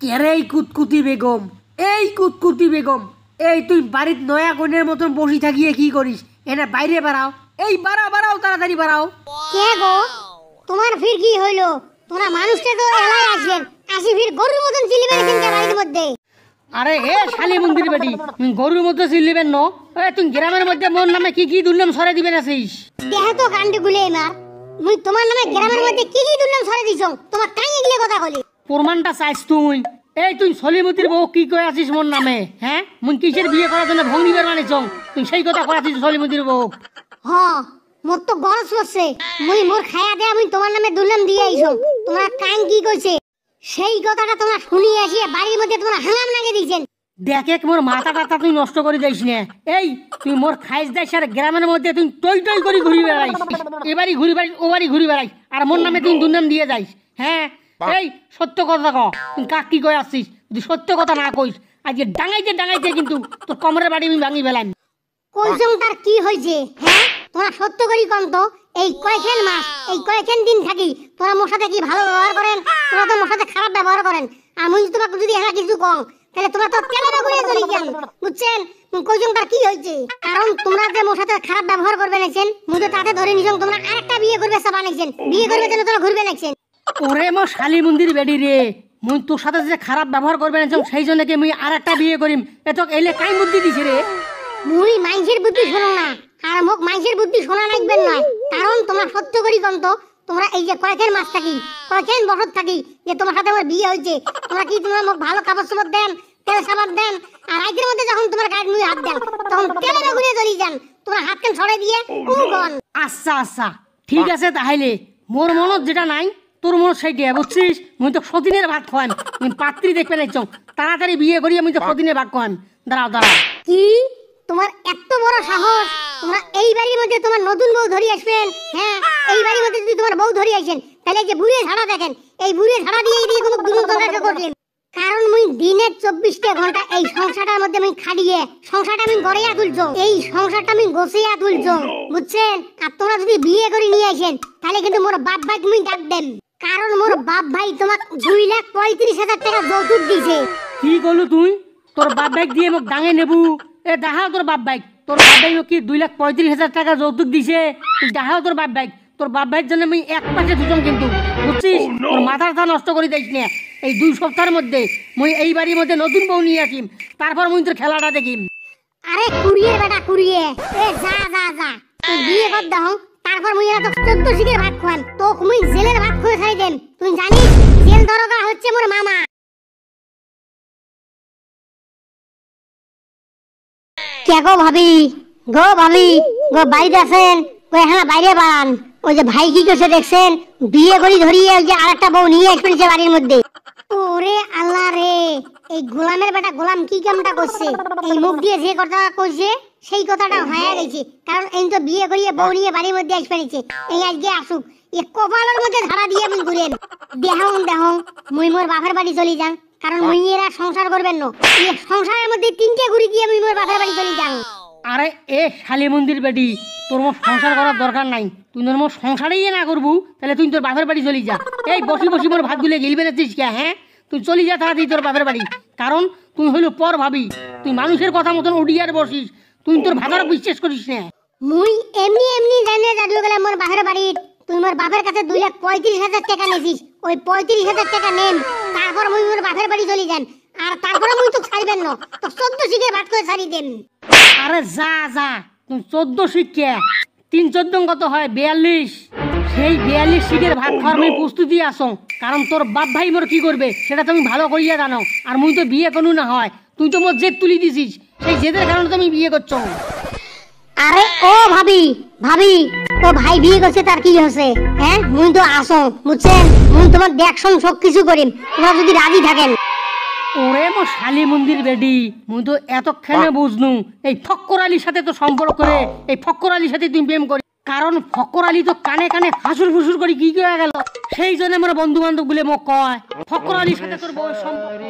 কেরেই কুতকুতি বেগম, এই কুতকুতি বেগম, এই তুই বাড়ির নয়া কনের মতন বসি থাকিয়ে কি করিস? এনে বাইরে বাড়াও, এই বাড়াও বাড়াও, তাড়াতাড়ি বাড়াও। কে গো, তোমার ফির কি হইলো? তোমরা মানুষটা তো এলাই আসলেন, আসি ফির গরুর মতন চিল্লিবেন কেন বাড়ির মধ্যে? আরে এ শালি মন্দির বেটি, তুই গরুর মধ্যে চিল্লিবেন ন? তুই গ্রামের মধ্যে মোর নামে কি কি দুর্নাম সরে দিবেন আছিস? দেহ তো কান্ডে গুলে মার, মুই তোমার নামে গ্রামের মধ্যে কি কি দুর্নাম সরে দিছ? তোমার কাই এগুলো কথা বলি? প্রমাণটা চাইছ তুই? এই তুই সলিমতির বউ কি কয়ে আছিস মোর নামে? হ্যাঁ, মুই কিসের বিয়ে করার জন্য ভঙ্গি বের মানিছ? তুই সেই কথা করাছিস সলিমতির বউ? হ, মোর তো গরজ পড়ছে, মুই মোর খায়া দেয়া মুই তোমার নামে দুর্নাম দিয়ে আইছো। তোমার কান কি কইছে সেই কথাটা তোমরা শুনিয়ে আসিয়ে বাড়ির মধ্যে তোমরা হাঙ্গাম লাগিয়ে দিয়েছেন। দেখে মোর মাথা টাথা তুই নষ্ট করে যাইস না। এই তুই মোর খাইস দাইস আর গ্রামের মধ্যে তুই টই টই করে ঘুরি বেড়াইস, এবারই ঘুরি বেড়াইস ওবারই ঘুরি বেড়াইস, আর মোর নামে তুই দুর্নাম দিয়ে যাইস। হ্যাঁ, এই সত্য কথা ক, তুই কাক কি কয়ে আসছিস? যদি সত্য কথা না কইস, আজকে ডাঙাইতে ডাঙাইতে কিন্তু তোর কমরের বাড়ি আমি ভাঙি ফেলাম। কইছং তার কি হইছে? হ্যাঁ, তোমরা সত্য করি কম তো, এই কয়েকখান মাস এই কয়েকখান দিন থাকি তোরা মোর সাথে কি ভালো ব্যবহার করেন? তোরা তো মোর সাথে খারাপ ব্যবহার করেন। আর মুই তোমাকে যদি এরা কিছু কম, তাহলে তোমরা তো কেলাবে করে চলি যান, বুঝছেন? কইছং তার কি হইছে? কারণ তোমরা যে মোর সাথে খারাপ ব্যবহার করবে নাইছেন, মুই তো তাতে ধরে নিছং তোমরা আরেকটা বিয়ে করবে সবা নাইছেন, বিয়ে করবে যেন তোরা ঘুরবে নাইছেন। ওরে মোর শালি মন্দির বেডি রে, মুই তোর সাথে যে খারাপ ব্যবহার করবে না সেই জন্য কি মুই আর একটা বিয়ে করিম? এত এলে কাই বুদ্ধি দিছে রে? মুই মাইনসের বুদ্ধি শোনো না, আর মোক মাইনসের বুদ্ধি শোনা লাগবেন নয়। কারণ তোমরা সত্য করি কম তো, তোমরা এই যে কয়েকদিন মাস থাকি, কয়েকদিন বছর থাকি যে তোমার সাথে আমার বিয়ে হয়েছে, তোমরা মোক ভালো কাপড় চোপড় দেন, তেল সাবান দেন, আর রাইতের মধ্যে যখন তোমার গায়ে মুই হাত দেন, তখন তেলে ঘুরে চলি যান, তোমরা হাত কান ছড়াই দিয়ে উগন। আচ্ছা আচ্ছা, ঠিক আছে, তাহলে মোর মনত যেটা নাই তোর মনত সেইটা, বুঝছিস? মুই তো সতীনের ভাত খাওয়াম, মুই পাত্রী দেখবে নাই চং, তাড়াতাড়ি বিয়ে করি আমি তো সতীনের ভাত খাওয়াম। দাঁড়াও দাঁড়াও। কি তোমার এত বড় সাহস? তোমরা এই বাড়ির মধ্যে তোমার নতুন বউ ধরি আসবেন? হ্যাঁ, এই বাড়ির মধ্যে যদি তোমার বউ ধরি আসেন, তাহলে যে বুড়িয়ে ছাড়া দেখেন, এই বুড়িয়ে ছাড়া দিয়ে দিয়ে কোনো দুর্নীতি করলেন। কারণ মুই দিনের 24টা ঘন্টা এই সংসারটার মধ্যে মুই খাটিয়ে সংসারটা আমি গড়িয়া তুলছো, এই সংসারটা আমি গোছিয়া তুলছো, বুঝছেন? আর তোমরা যদি বিয়ে করে নিয়ে আসেন, তাহলে কিন্তু মোর বাপ ভাই তুমি ডাক দেন। কারণ মোর বাপ ভাই তোমাক 2,35,000 টাকা যৌতুক দিছে। কি করলু তুই? তোর বাপ ভাই দিয়ে মোক ডাঙে নেবু? এ দেখাও তোর বাপ ভাই, তোর বাপ ভাই কি 2,35,000 টাকা যৌতুক দিছে? তুই দেখাও তোর বাপ ভাই, তোর বাপ ভাইয়ের জন্য আমি এক পাশে দুজন কিন্তু, বুঝছিস? তোর মাথাটা নষ্ট করে দিস না। এই 2 সপ্তাহের মধ্যে মুই এই বাড়ির মধ্যে নতুন বউ নিয়ে আসিম, তারপর মুই তোর খেলাটা দেখিম। আরে কুড়িয়ে বেটা কুড়িয়ে, এ যা যা যা, তুই বিয়ে কর দাও, তারপর মুই এরা তো 14 শিখের ভাত খাওয়ান, তো মুই জেলের ভাত খুঁয়ে খাই দেন। তুই জানিস জেল দরগা হচ্ছে মোর মামা। কে গো ভাবি, গো ভাবি, গো বাইরে আছেন? ওই হ্যাঁ বাইরে বাড়ান। ওই যে ভাই কি করছে দেখছেন? বিয়ে করি ধরিয়ে ওই যে আরেকটা বউ নিয়ে আসবেন সে বাড়ির মধ্যে। ওরে আল্লাহ রে, এই গোলামের বেটা গোলাম কি কামটা করছে? এই মুখ দিয়ে যে কথা কইছে সেই কথাটা হয়ে গেছে। কারণ এই তো বিয়ে করিয়ে বউ নিয়ে বাড়ির মধ্যে আসবে নিছে, এই আজকে আসুক, এই কপালের মধ্যে ধারা দিয়ে মুই ঘুরেন। দেহং দেহং মুই মোর বাপের বাড়ি চলি যান, কারণ মুই এরা সংসার করবেন না, এই সংসারের মধ্যে 3টে ঘুরি দিয়ে মুই মোর বাপের বাড়ি চলি যান। আরে এ শালি মন্দির বেটি, তোর মোর সংসার করার দরকার নাই। তুই তোর মোর সংসারই না করবু, তাহলে তুই তোর বাপের বাড়ি চলি যা। এই বসি বসি মোর ভাত গুলে গিলবে না তুই? হ্যাঁ, তুই চলি যা তাড়াতাড়ি তোর বাপের বাড়ি। কারণ তুই হইল পর ভাবি, তুই মানুষের কথা মতন উডিয়ার বসিস, তুই তোর ভাতার বিশ্বাস করিস না। মুই এমনি এমনি জানিয়ে যাবো গেলাম মোর বাপের বাড়ি। তুই মোর বাপের কাছে 2,35,000 টাকা নিছিস, ওই 35,000 টাকা নেন, তারপর মুই মোর বাপের বাড়ি চলি যান। আর তারপরে মুই তো ছাড়বেন না, তো 14 শিখে ভাত করে ছাড়ি দেন। আরে যা যা, তুই 14 শিখে 3 14 কত হয়? 42। সেই 42 শিখের ভাত খাওয়ার আমি প্রস্তুতি আসো। কারণ তোর বাপ ভাই মোর কি করবে সেটা তুমি ভালো করিয়া জানো। আর মুই তো বিয়ে কোনো না হয়, তুই তো মোর জেদ তুলি দিছিস, সেই জেদের কারণে তুমি বিয়ে করছো। আরে ও ভাবি, ভাবি তো ভাই বিয়ে করছে তার কি হচ্ছে? হ্যাঁ, মুই তো আসো, বুঝছেন? মুই তোমার দেখশন সব কিছু করিম, তোমরা যদি রাজি থাকেন। ওরে মো শালি মন্দির বেডি, মুই তো এতক্ষণে বুঝনু এই ফক্কর আলীর সাথে তো সম্পর্ক করে, এই ফক্কর আলীর সাথে তুমি প্রেম করি। কারণ ফক্কর আলী তো কানে কানে ফাঁসুর ফুসুর করে কি হয়ে গেল, সেই জন্য আমার বন্ধু বান্ধব গুলো মোক কয় ফক্কর আলীর সাথে তোর বউয়ের সম্পর্ক।